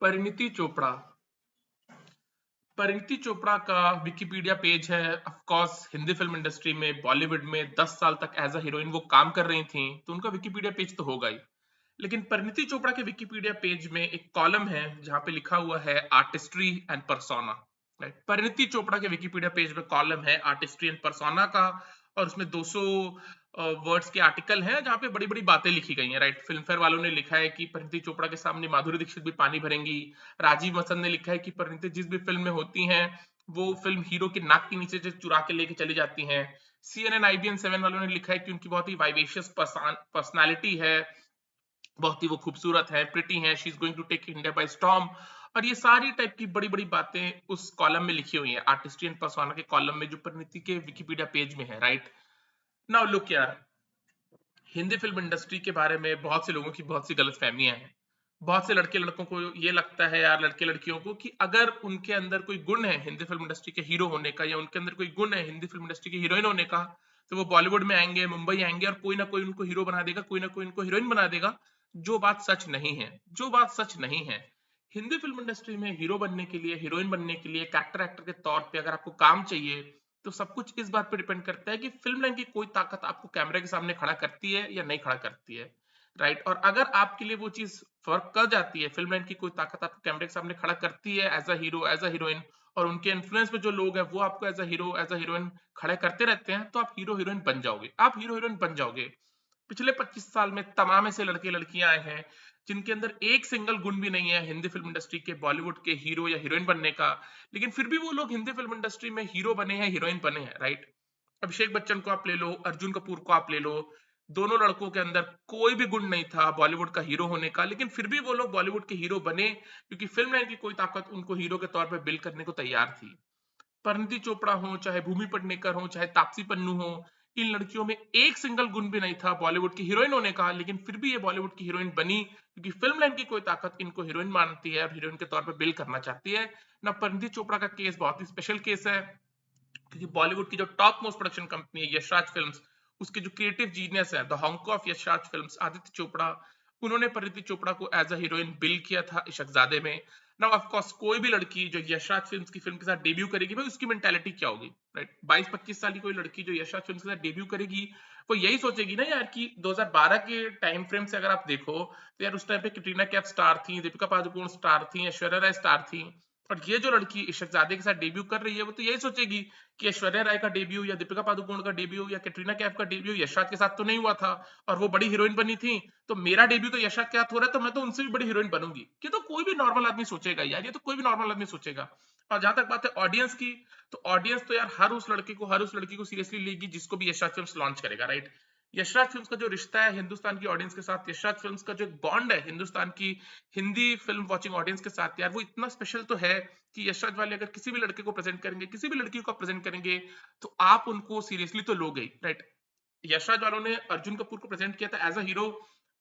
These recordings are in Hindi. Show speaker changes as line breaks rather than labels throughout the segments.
परिणीति चोपड़ा। परिणीति चोपड़ा का विकिपीडिया पेज है। Of course Hindi film industry में बॉलीवुड में 10 साल तक एज अ हीरोइन वो काम कर रही थी, तो उनका विकिपीडिया पेज तो होगा ही। लेकिन परिणीति चोपड़ा के विकिपीडिया पेज में एक कॉलम है जहां पे लिखा हुआ है artistry and persona. Right, Parineeti Chopra के विकिपीडिया पेज में कॉलम है आर्टिस्ट्री एंड परसोना का, और उसमें 200 वर्ड्स के आर्टिकल हैं जहां पे बड़ी बड़ी बातें लिखी गई हैं। राइट, फिल्म फेयर वालों ने लिखा है कि परिणीति चोपड़ा के सामने माधुरी दीक्षित भी पानी भरेंगी। राजीव मसन ने लिखा है कि परिणीति जिस भी फिल्म में होती हैं वो फिल्म हीरो के नाक के नीचे से चुरा के लेके चली जाती हैं। CNN IBN 7 वालों ने लिखा है कि उनकी बहुत ही वाइवेशियस पर्सनालिटी है, बहुत ही वो खूबसूरत है, प्रिटी है, she is going to take India by storm. और ये सारी टाइप की बड़ी बड़ी बातें उस कॉलम में लिखी हुई है, आर्टिस्ट्री एंड पर्सोना के कॉलम में, जो परिणीति के विकिपीडिया पेज में है। राइट नाउ लुक यार, हिंदी फिल्म इंडस्ट्री के बारे में बहुत से लोगों की बहुत सी गलतफहमियां हैं। बहुत से लड़के लड़कों को ये लगता है यार, लड़के लड़कियों को, कि अगर उनके अंदर कोई गुण है हिंदी फिल्म इंडस्ट्री के हीरो होने का, या उनके अंदर कोई गुण है हिंदी फिल्म इंडस्ट्री की हीरोइन होने का, तो वो बॉलीवुड में आएंगे, मुंबई आएंगे और कोई ना कोई उनको हीरो बना देगा, कोई ना कोई उनको हीरोइन बना देगा। जो बात सच नहीं है, जो बात सच नहीं है। हिंदी फिल्म इंडस्ट्री में हीरो बनने के लिए, हीरोइन बनने के लिए, कैरेक्टर एक्टर के तौर पे अगर आपको काम चाहिए, तो सब कुछ इस बात पे डिपेंड करता है कि फिल्म लाइन की कोई ताकत आपको कैमरे के सामने खड़ा करती है या नहीं खड़ा करती है। राइट, और अगर आपके लिए वो चीज वर्क कर जाती है, फिल्म लाइन की कोई ताकत आपको कैमरे के सामने खड़ा करती है as a hero, as a heroine, और उनके इन्फ्लुएंस में जो लोग हैं वो आपको as a hero, as a heroine खड़े करते रहते हैं, तो आप हीरो हीरोइन बन जाओगे, आप हीरो हीरोइन बन जाओगे। पिछले 25 साल में तमाम ऐसे लड़के लड़कियां आए हैं जिनके अंदर एक सिंगल गुण भी नहीं है हिंदी फिल्म इंडस्ट्री के, बॉलीवुड के हीरो या हीरोइन बनने का, लेकिन फिर भी वो लोग हिंदी फिल्म इंडस्ट्री में हीरो बने हैं, हीरोइन बने हैं। राइट, अभिषेक बच्चन को आप ले लो, अर्जुन कपूर को आप ले लो, दोनों लड़कों के अंदर कोई भी गुण नहीं था बॉलीवुड का हीरो होने का, लेकिन फिर भी वो लोग बॉलीवुड के हीरो बने, क्योंकि फिल्म लाइन की कोई ताकत उनको हीरो के तौर पर बिल करने को तैयार थी। परिणीति चोपड़ा हो, चाहे भूमि पेडनेकर हो, चाहे तापसी पन्नू हो, इन लड़कियों में एक सिंगल गुण भी नहीं था बॉलीवुड की हीरोइन होने का, लेकिन फिर भी ये बॉलीवुड की हीरोइन बनी, क्योंकि फिल्म लाइन की कोई ताकत इनको हीरोइन मानती है और हीरोइन के तौर पर बिल करना चाहती है ना। परिणीति चोपड़ा का केस बहुत ही स्पेशल केस है, क्योंकि बॉलीवुड की जो टॉप मोस्ट प्रोडक्शन कंपनी है यशराज फिल्म्स, उसके जो क्रिएटिव जीनियस है, the honk of Yashraj films, Aditya Chopra, उन्होंने परिणीति चोपड़ा को एज अ हीरोइन बिल किया था इशकजादे में। नाउ ऑफ कोर्स कोई भी लड़की जो यशराज फिल्म्स की फिल्म के साथ डेब्यू करेगी, भाई उसकी मेंटालिटी क्या होगी? राइट, 22-25 साल की कोई लड़की जो यशराज फिल्म्स के साथ डेब्यू करेगी, वो यही सोचेगी ना यार कि 2012 के टाइम फ्रेम से अगर आप देखो, तो यार उस टाइम पे कैटरीना कैफ स्टार थी, दीपिका पादुकोण स्टार थी, ऐश्वर्या राय स्टार थी, और ये जो लड़की इशकजादे के साथ डेब्यू कर रही है, वो तो यही सोचेगी कि ऐश्वर्या राय का डेब्यू या दीपिका पादुकोण का डेब्यू या कैटरीना कैफ का डेब्यू यशराज के साथ तो नहीं हुआ था, और वो बड़ी हीरोइन बनी थी, तो मेरा डेब्यू तो यशराज के साथ हो रहा है, तो मैं तो उनसे भी बड़ी हीरोइन बनूंगी। ये तो कोई भी नॉर्मल आदमी सोचेगा यार, ये तो कोई भी नॉर्मल आदमी सोचेगा। और जहां तक बात है ऑडियंस की, तो ऑडियंस तो यार हर उस लड़के को, हर उस लड़की को सीरियसली लेगी जिसको भी यशराज फिल्म्स लॉन्च करेगा। राइट, यशराज फिल्म्स का जो रिश्ता है हिंदुस्तान की ऑडियंस के साथ, यशराज फिल्म्स का जो बॉन्ड है हिंदुस्तान की हिंदी फिल्म वॉचिंग ऑडियंस के साथ, यार वो इतना स्पेशल तो है कि यशराज वाले अगर किसी भी लड़के को प्रेजेंट करेंगे, किसी भी लड़की को प्रेजेंट करेंगे, तो आप उनको सीरियसली तो लोगे। राइट, यशराज वालों ने अर्जुन कपूर को प्रेजेंट किया था एज अ हीरो,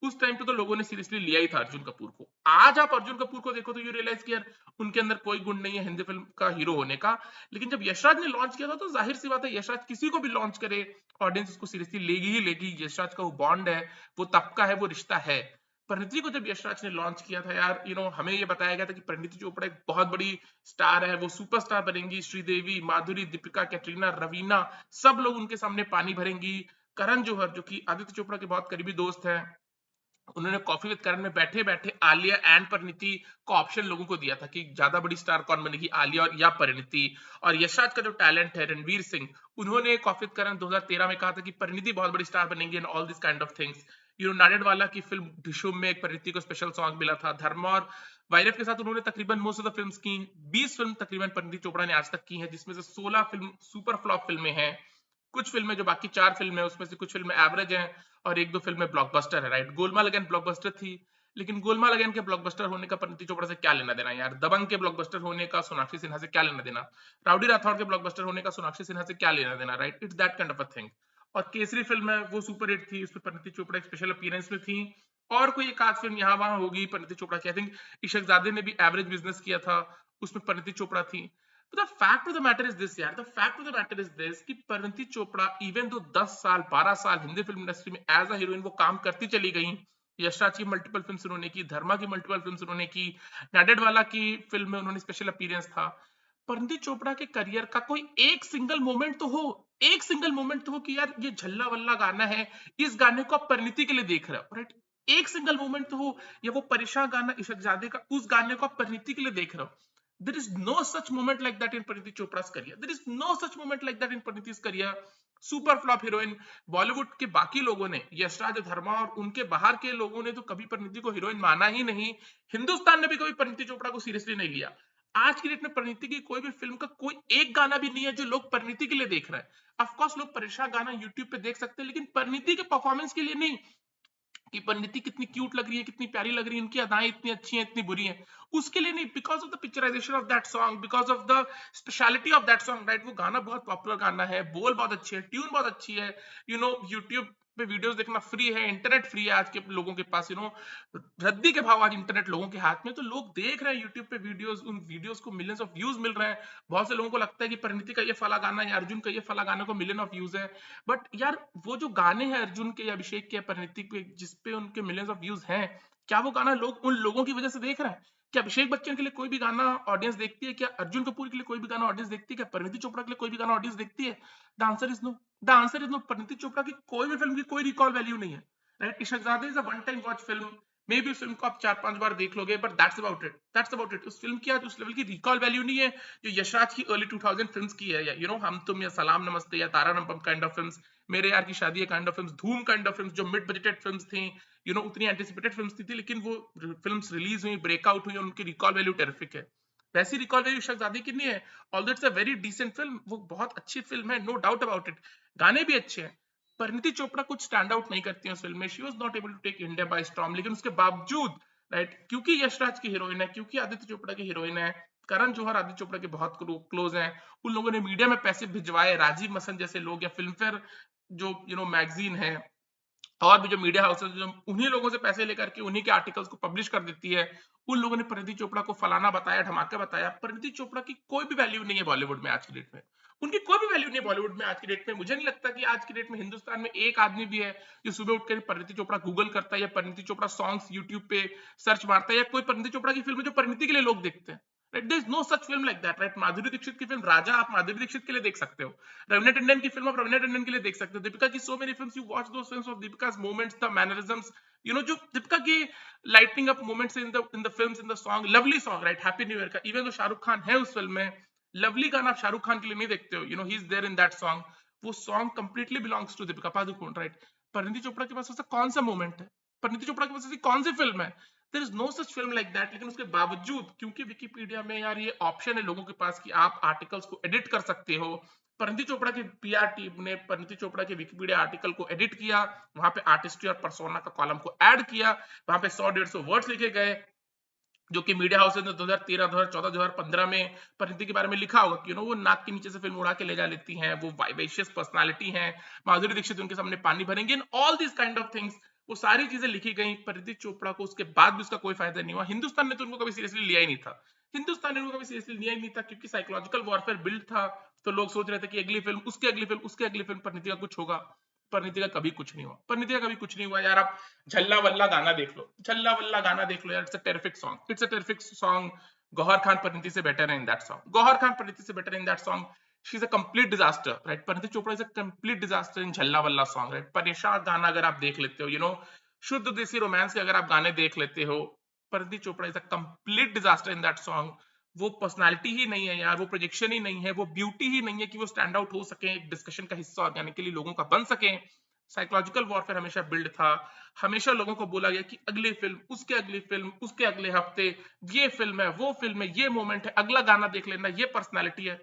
उस टाइम पे तो लोगों ने सीरियसली लिया ही था अर्जुन कपूर को। आज आप अर्जुन कपूर को देखो तो यू रियलाइज कि यार उनके अंदर कोई गुण नहीं है हिंदी फिल्म का हीरो होने का। लेकिन जब यशराज ने लॉन्च किया था, तो जाहिर सी बात है यशराज किसी को भी लॉन्च करे, ऑडियंस उसको सीरियसली लेगी ही लेगी। यशराज का वो बॉन्ड है, वो तबका है, वो रिश्ता है। परिणीति को जब यशराज ने लॉन्च किया था यार, हमें ये बताया गया था कि परिणीति चोपड़ा एक बहुत बड़ी स्टार है, वो सुपरस्टार बनेंगी, श्रीदेवी, माधुरी, दीपिका, कैटरीना, रवीना, सब लोग उनके सामने पानी भरेंगी। करण जौहर जो कि आदित्य चोपड़ा के बहुत करीबी दोस्त हैं, उन्होंने कॉफी विद करण में बैठे बैठे आलिया एंड परिणीति को ऑप्शन लोगों को दिया था कि ज्यादा बड़ी स्टार कौन बनेगी, आलिया और या परिणीति। और यशराज का जो टैलेंट है रणवीर सिंह, उन्होंने कॉफी विद करण 2013 में कहा था कि परिणीति बहुत बड़ी स्टार बनेंगी and all this kind of things. Nadiadwala की फिल्म ढिशुम में एक परिणीति को स्पेशल सॉन्ग मिला था। धर्मा और वायरस के साथ उन्होंने तकरीबन मोस्ट ऑफ द फिल्म्स की, 20 फिल्म तकरीबन परिणीति चोपड़ा ने आज तक की है, जिसमें से 16 फिल्म सुपर फ्लॉप फिल्में हैं। कुछ फिल्में, जो बाकी 4 फिल्में हैं उसमें से कुछ फिल्में एवरेज हैं, और एक दो फिल्में ब्लॉकबस्टर है। राइट, गोलमाल अगेन ब्लॉकबस्टर थी, लेकिन गोलमाल अगेन के ब्लॉकबस्टर होने का परिणीति चोपड़ा से क्या लेना देना यार? दबंग के ब्लॉकबस्टर होने का सोनाक्षी सिन्हा से क्या लेना देना? राउडी राठौड़ के ब्लॉकबस्टर होने का सोनाक्षी सिन्हा से क्या लेना देना? Right, it's that kind of a thing. और केसरी फिल्म है, वो सुपर हिट थी, उसमें परिणीति चोपड़ा एक स्पेशल अपीयरेंस में थी। और कोई एक आध फिल्म यहाँ वहां होगी परिणीति चोपड़ा की, आई थिंक इशकजादे ने भी एवरेज बिजनेस किया था, उसमें परिणीति चोपड़ा थी। The fact of the matter is this यार, the fact of the matter is this कि परिणीति चोपड़ा इवन दो 10 साल 12 साल हिंदी फिल्म इंडस्ट्री में एज अ हीरोइन वो काम करती चली गई, यशराज की मल्टीपल फिल्म उन्होंने की, धर्मा की मल्टीपल फिल्म उन्होंने की, नाडेडवाला की फिल्म में उन्होंने स्पेशल अपीयरेंस था। परिणीति चोपड़ा के करियर का कोई एक सिंगल मोमेंट तो हो, एक सिंगल मोमेंट तो हो कि यार ये झल्ला वल्ला गाना है, इस गाने को आप परिणीति के लिए देख रहे हो, राइट? एक सिंगल मोमेंट तो हो, या वो परेशान गाना इशकजादे का, उस गाने को आप परिणीति के लिए देख रहे हो। There is no such moment like that in Parineeti Chopra's career. There is no such moment like that in Parineeti's career. Super flop heroine. Bollywood के बाकी लोगों ने, यशराज, धर्मा और उनके बाहर के लोगों ने तो कभी परिणीति को हीरोइन माना ही नहीं। हिंदुस्तान ने भी कभी परिणीति चोपड़ा को सीरियसली नहीं लिया। आज की डेट में परिणीति की कोई भी फिल्म का कोई एक गाना भी नहीं है जो लोग परिणीति के लिए देख रहे हैं। ऑफकोर्स लोग परेशान गाना यूट्यूब पे देख सकते हैं, लेकिन परिणीति के परफॉर्मेंस के लिए नहीं, कि परिणीति कितनी क्यूट लग रही है, कितनी प्यारी लग रही है, उनकी अदाएं इतनी अच्छी हैं, इतनी बुरी हैं, उसके लिए नहीं, because of the picturisation of that song, because of the speciality of that song, right? वो गाना बहुत पॉपुलर गाना है, बोल बहुत अच्छे है, ट्यून बहुत अच्छी है। यूट्यूब पे वीडियोस देखना फ्री है, इंटरनेट फ्री है आज के लोगों के पास, रद्दी के भाव आज इंटरनेट लोगों के हाथ में, तो लोग देख रहे हैं यूट्यूब पे वीडियोस, उन वीडियोस को मिलियंस ऑफ व्यूज मिल रहे हैं। बहुत से लोगों को लगता है कि परिणीति का ये फला गाना है, अर्जुन का ये फला गाने को मिलियन ऑफ व्यूज है, बट यार वो जो गाने हैं अर्जुन के या अभिषेक के या परिणीति के जिसपे उनके मिलियंस ऑफ व्यूज हैं, क्या वो गाना लोग उन लोगों की वजह से देख रहे हैं? क्या अभिषेक बच्चन के लिए कोई भी गाना ऑडियंस देखती है? क्या अर्जुन कपूर के लिए कोई भी गाना ऑडियंस देखती है? क्या परिणीति चोपड़ा के लिए कोई भी गाना ऑडियंस देखती है? The answer is no. The answer is no. Parineeti Chopra की कोई भी फिल्म की कोई रिकॉल वैल्यू नहीं है, right? Ishaqzaade is a one time watch film, may be उस फिल्म को आप 4-5 बार देख लोगे, but that's about it, that's about it. उस फिल्म की आज उस लेवल की रिकॉल वैल्यू नहीं है जो यशराज की अर्ली 2000 फिल्म्स की है, या हम तुम, या सलाम नमस्ते, या तारा नमपम काइंड ऑफ फिल्म्स, मेरे यार की शादी काइंड ऑफ फिल्म्स, धूम काइंड ऑफ फिल्म्स, जो मिड बजटेड फिल्म्स थी, उतनी एंटिसिपेटेड फिल्म्स थी, लेकिन वो फिल्म्स रिलीज हुई, ब्रेकआउट हुई, उनकी रिकॉल वैल्यू टेरिफिक है। वैसी रिकॉल वैल्यू शहजादी की नहीं है। Although it's a very decent film, वो बहुत अच्छी फिल्म है, नो डाउट अबाउट इट, गाने भी अच्छे हैं। परिणीति चोपड़ा कुछ स्टैंड आउट नहीं करती है उस फिल्म में, she was not able to take India by storm, लेकिन उसके बावजूद, राइट, क्योंकि यशराज की हीरोइन है, क्योंकि आदित्य चोपड़ा की हीरोइन है, करण जौहर आदित्य चोपड़ा के बहुत क्लोज हैं, उन लोगों ने मीडिया में पैसे भिजवाए, राजीव मसन जैसे लोग, या फिल्म फेयर जो मैगजीन है, और भी जो मीडिया हाउसेस जो उन्हीं लोगों से पैसे लेकर के उन्हीं के आर्टिकल्स को पब्लिश कर देती है, उन लोगों ने परिणीति चोपड़ा को फलाना बताया, धमाका बताया। परिणीति चोपड़ा की कोई भी वैल्यू नहीं है बॉलीवुड में आज की डेट में, उनकी कोई भी वैल्यू नहीं है बॉलीवुड में आज की डेट में। मुझे नहीं लगता कि आज की डेट में हिंदुस्तान में एक आदमी भी है जो सुबह उठकर परिणीति चोपड़ा गूगल करता है, या परिणीति चोपड़ा सॉन्ग्स यूट्यूब पे सर्च मारता है, या कोई परिणीति चोपड़ा की फिल्म है जो परिणीति के लिए लोग देखते हैं, right? There is no such film like that, right? Madhuri Dixit की फिल्म राजा आप माधुरी दीक्षित के लिए देख सकते हो, रवीना टंडन की फिल्म आप रवीना टंडन के लिए देख सकते हो, दीपिका की so many films, you watch those films of Deepika's moments, the mannerisms, जो दीपिका की lightning up moments in the films, in the song, lovely song, right, happy new year का, इवन तो शाहरुख खान है उस फिल्म में, लवली गाना आप शाहरुख खान के लिए नहीं देखते हो, he is there in that song, वो song completely belongs to Deepika Padukone, right? Parineeti Chopra के पास ऐसा कौन सा मोमेंट है? परिणीति चोपड़ा के पास ऐसी कौन सी फिल्म है? There is no such film like that. लेकिन उसके बावजूद, क्योंकि विकिपीडिया में यार ये ऑप्शन है लोगों के पास कि आप आर्टिकल्स को एडिट कर सकते हो, परिणीति चोपड़ा की पीआर टीम ने परिणीति चोपड़ा के विकिपीडिया आर्टिकल को एडिट किया, वहां पे आर्टिस्ट्री और पर्सोना का कॉलम को ऐड किया, वहां पे 100-150 वर्ड्स लिखे गए, जो कि मीडिया हाउसेस ने 2013, 2014, 2015 में परिणीति के बारे में लिखा होगा कि वो नाक के नीचे से फिल्म उड़ा के ले जा लेती हैं, वो वाइवेशियस पर्सनालिटी हैं, माधुरी दीक्षित उनके सामने पानी भरेंगे, and all this kind of things, वो सारी चीजें लिखी गई। परिणीति चोपड़ा को उसके बाद भी उसका कोई फायदा नहीं हुआ, हिंदुस्तान ने तो उनको कभी सीरियसली लिया ही नहीं था, हिंदुस्तान ने उनको कभी सीरियसली लिया ही नहीं था, क्योंकि साइकोलॉजिकल वॉरफेयर बिल्ड था, तो लोग सोच रहे थे कि अगली फिल्म, उसकी अगली फिल्म, उसकी अगली फिल्म परिणीति का कुछ होगा। परिणीति का कभी कुछ नहीं हुआ, परिणीति का कभी कुछ नहीं हुआ यार। आप झल्ला वल्ला गाना देख लो, झल्ला वल्ला गाना देख लो यार, it's a terrific song, it's a terrific song. Gauhar Khan Parineeti से बेटर है in that song, Gauhar Khan Parineeti से better in that song. She is a complete disaster, right? Parineeti Chopra is a complete disaster in Jhalla Wallah song, right? परेशान गाना अगर आप देख लेते हो, शुद्ध देसी रोमांस के अगर आप गाने देख लेते हो, Parineeti Chopra is a complete disaster in that song. वो पर्सनालिटी ही नहीं है यार, वो प्रोजेक्शन ही नहीं है, वो ब्यूटी ही नहीं है कि वो स्टैंड आउट हो सके, एक डिस्कशन का हिस्सा ऑर्गेनिकली लोगों का बन सके। साइकोलॉजिकल वॉरफेयर हमेशा बिल्ड था, हमेशा लोगों को बोला गया कि अगली फिल्म, उसके अगली फिल्म, उसके अगले हफ्ते ये फिल्म है, वो फिल्म है, ये मोमेंट है, अगला गाना देख लेना, ये पर्सनालिटी है।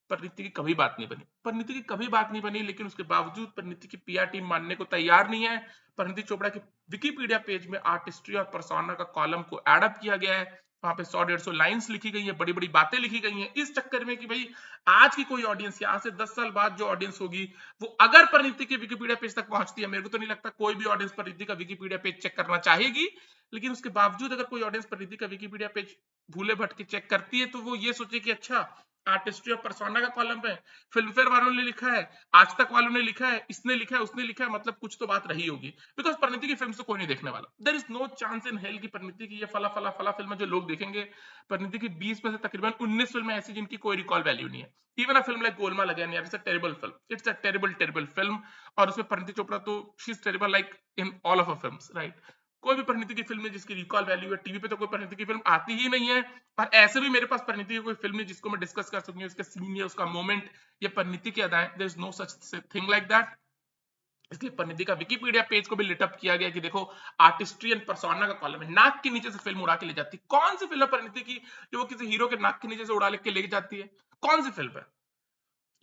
परिणीति की कभी बात नहीं बनी, परिणीति की कभी बात नहीं बनी, लेकिन उसके बावजूद परिणीति की पीआर टीम मानने को तैयार नहीं है। परिणीति चोपड़ा के विकिपीडिया पेज में आर्टिस्ट्री और पर्सोना का कॉलम को एड अप किया गया है, वहां पे 100-150 लाइंस लिखी गई है, बड़ी बड़ी बातें लिखी गई हैं, इस चक्कर में कि भाई आज की कोई ऑडियंस, या आज से 10 साल बाद जो ऑडियंस होगी, वो अगर परिणीति के विकिपीडिया पेज तक पहुंचती है, मेरे को तो नहीं लगता कोई भी ऑडियंस परिणीति का विकिपीडिया पेज चेक करना चाहेगी। लेकिन उसके बावजूद अगर कोई ऑडियंस परिणीति का विकिपीडिया पेज भूले भटके चेक करती है तो वो ये सोचे कि अच्छा आर्टिस्ट्री ऑफ पर्सोना का कॉलम है, फिल्म फेयर वालों ने लिखा है, आज तक वालों ने लिखा है, इसने लिखा है, उसने लिखा है, मतलब कुछ तो बात रही होगी। बिकॉज परिणीति की फिल्म से कोई नहीं देखने वाला। There is no chance in hell की परिणीति की ये फला फला फला फिल्म जो लोग देखेंगे। परिणीति की 20 में से तकरीबन 19 फिल्में ऐसी जिनकी कोई रिकॉल वैल्यू नहीं है। Even a film like Golmaal again यार, it's a terrible film, it's a terrible film. और उसमें परिणीति चोपड़ा तो she is terrible like in all of a films, right. कोई भी परिणीति की फिल्म है जिसकी रिकॉल वैल्यू है, टीवी पे तो कोई परिणीति की फिल्म आती ही नहीं है। और ऐसे भी मेरे पास परिणीति की कोई फिल्म है जिसको मैं डिस्कस कर सकूं, उसका सीन या उसका मोमेंट या परिणीति की अदाएं, there is no such thing like that. इसलिए परिणीति का विकिपीडिया पेज को भी लिटअप किया गया कि देखो आर्टिस्ट्री एंड पर्सोना का कॉलम है। नाक के नीचे से फिल्म उड़ा के ले जाती, कौन सी फिल्म है परिणीति की जो वो किसी हीरो के नाक के नीचे से उड़ा के ले जाती है? कौन सी फिल्म है?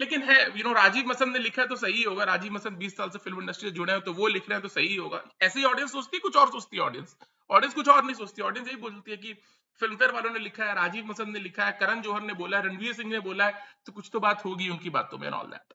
लेकिन है राजीव मसंद ने लिखा है तो सही होगा। राजीव मसंद 20 साल से फिल्म इंडस्ट्री से जुड़े हैं तो वो लिख रहे हैं तो सही होगा। ऐसी ऑडियंस सोचती है, कुछ और सोचती है ऑडियंस। ऑडियंस कुछ और नहीं सोचती। ऑडियंस यही बोलती है कि फिल्म फेयर वालों ने लिखा है, राजीव मसंद ने लिखा है, करण जौहर ने बोला है, रणवीर सिंह ने बोला है, तो कुछ तो बात होगी उनकी बातों में, ऑल दैट,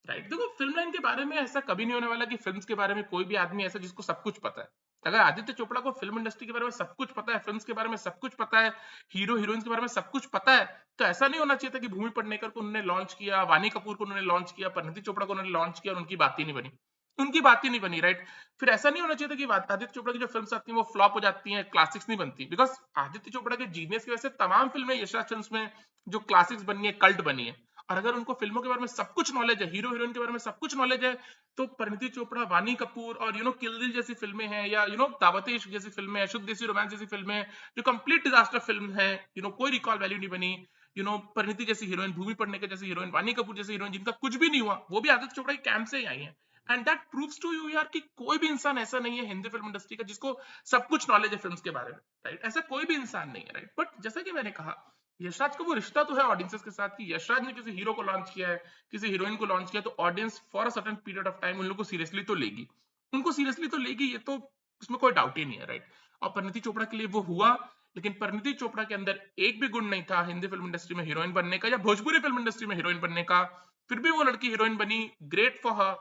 राइट। देखो फिल्म लाइन के बारे में ऐसा कभी नहीं होने वाला कि फिल्म्स के बारे में कोई भी आदमी ऐसा जिसको सब कुछ पता है। अगर आदित्य चोपड़ा को फिल्म इंडस्ट्री के बारे में सब कुछ पता है, फिल्म्स के बारे में सब कुछ पता है, हीरो हीरोइंस के बारे में सब कुछ पता है, तो ऐसा नहीं होना चाहिए था कि भूमि पेडनेकर को उन्होंने लॉन्च किया, वानी कपूर को उन्होंने लॉन्च किया, परिणीति चोपड़ा को उन्होंने लॉन्च किया और उनकी बात ही नहीं बनी। उनकी बात ही नहीं बनी, राइट। फिर ऐसा नहीं होना चाहिए था कि आदित्य चोपड़ा की जो फिल्म्स आती हैं वो फ्लॉप हो जाती हैं, क्लासिक्स नहीं बनती। बिकॉज आदित्य चोपड़ा के जीनियस की वजह से तमाम फिल्में, यशराज फिल्म्स में जो क्लासिक्स बनी है, कल्ट बनी है। और अगर उनको फिल्मों के बारे में सब कुछ नॉलेज है, हीरो हीरोइन के बारे में सब कुछ नॉलेज है, तो परिणीति चोपड़ा, वानी कपूर और किल दिल जैसी फिल्में हैं, या दावत इश्क जैसी फिल्में हैं, शुद्ध देसी रोमांस जैसी फिल्में हैं, जो कंप्लीट डिजास्टर फिल्म है, कोई रिकॉल वैल्यू नहीं बनी। परिणीति जैसी हीरोइन, भूमि पेडनेकर जैसी हीरोइन, वानी कपूर जैसी हीरोइन, जिनका कुछ भी नहीं हुआ, वो भी आदित्य चोपड़ा के कैंप से ही आई है। And that proves to you यार कि कोई भी इंसान ऐसा नहीं है हिंदी फिल्म इंडस्ट्री का जिसको सब कुछ नॉलेज है फिल्म्स के बारे में, राइट। ऐसा कोई भी इंसान नहीं है, राइट। बट जैसा कि मैंने कहा, यशराज का वो रिश्ता तो है ऑडियंसेस के साथ कि यशराज ने किसी हीरो को लॉन्च किया है, किसी हीरोइन को लॉन्च किया, तो audience for a certain period of time उन लोगों को सीरियसली तो लेगी, उनको सीरियसली तो लेगी, ये तो उसमें कोई डाउट ही नहीं है, राइट। और परिणीति चोपड़ा के लिए वो हुआ। लेकिन परिणीति चोपड़ा के अंदर एक भी गुण नहीं था हिंदी फिल्म इंडस्ट्री में हीरोइन बनने का या भोजपुरी फिल्म इंडस्ट्री में हीरोइन बनने का। फिर भी वो लड़की हीरोइन बनी, ग्रेट फॉर हर।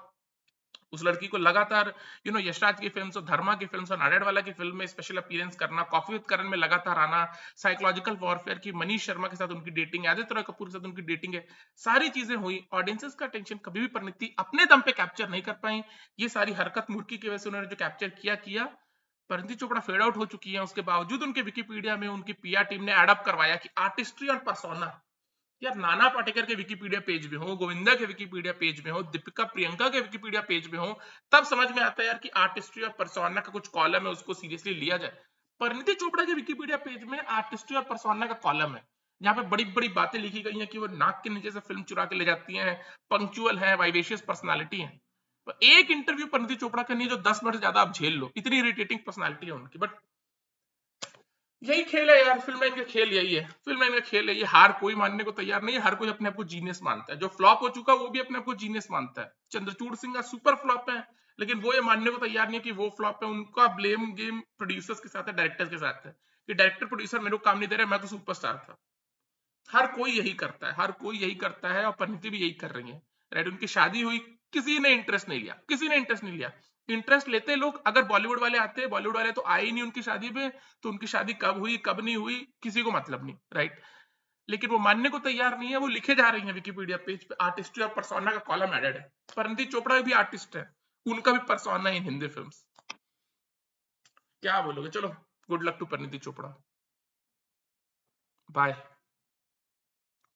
उस लड़की को लगातार यशराज की फिल्म और धर्मा की फिल्म और नाडेडवाला की फिल्म में स्पेशल अपीयरेंस करना, कॉफी विद करण में लगातार आना, साइकोलॉजिकल वॉरफेयर की मनीष शर्मा के साथ उनकी डेटिंग, आदित्य रॉय कपूर के साथ उनकी डेटिंग है, सारी चीजें हुई। ऑडियंसेस का अटेंशन कभी भी परिणीति अपने दम पे कैप्चर नहीं कर पाई। ये सारी हरकत मुर्की की वजह से उन्होंने जो कैप्चर किया परिणीति चोपड़ा फेड आउट हो चुकी है, उसके बावजूद उनके विकिपीडिया में उनकी पीआर टीम ने एडअप करवाया कि आर्टिस्ट्री और पर्सोना। यार नाना पाटेकर के विकिपीडिया पेज में हो, गोविंदा के विकिपीडिया पेज में हो, दीपिका प्रियंका के विकिपीडिया पेज में हो, तब समझ में आता है यार कि आर्टिस्ट्री और पर्सोना का कुछ कॉलम है, उसको सीरियसली लिया जाए। परिणीति चोपड़ा के विकिपीडिया पेज में आर्टिस्ट्री और पर्सोना का कॉलम है, जहां पे बड़ी बड़ी बातें लिखी गई हैं कि वो नाक के नीचे से फिल्म चुरा के ले जाती हैं, पंक्चुअल है, वाइवेशियस पर्सनालिटी है। एक इंटरव्यू परिणीति चोपड़ा का नहीं जो 10 मिनट से ज्यादा आप झेल लो, इतनी इरिटेटिंग पर्सनालिटी है उनकी। बट यही खेल है यार, फिल्म लाइन का खेल यही है, फिल्म लाइन का खेल है ये। हार कोई मानने को तैयार नहीं है, हर कोई अपने आप को जीनियस मानता है। जो फ्लॉप हो चुका वो भी अपने आप को जीनियस मानता है। चंद्रचूड़ सिंह का सुपर फ्लॉप है, लेकिन वो ये मानने को तैयार नहीं है कि वो फ्लॉप है। उनका ब्लेम गेम प्रोड्यूसर्स के साथ है, डायरेक्टर्स के साथ है, कि डायरेक्टर प्रोड्यूसर मेरे को काम नहीं दे रहा, मैं तो सुपरस्टार था। हर कोई यही करता है, हर कोई यही करता है, और परिणीति भी यही कर रही है, राइट। उनकी शादी हुई, किसी ने इंटरेस्ट नहीं लिया, किसी ने इंटरेस्ट नहीं लिया। इंटरेस्ट लेते लोग अगर बॉलीवुड वाले आते, बॉलीवुड वाले तो आए ही नहीं उनकी शादी पे, तो उनकी शादी कब हुई कब नहीं हुई किसी को मतलब नहीं, राइट। लेकिन वो मानने को तैयार नहीं है, वो लिखे जा रही है विकिपीडिया पेज पे आर्टिस्ट्री और पर्सोना का कॉलम एडेड है। परिणीति चोपड़ा भी आर्टिस्ट है, उनका भी पर्सोना इन हिंदी फिल्म्स। क्या बोलोगे? चलो, good luck to Parineeti Chopra, bye.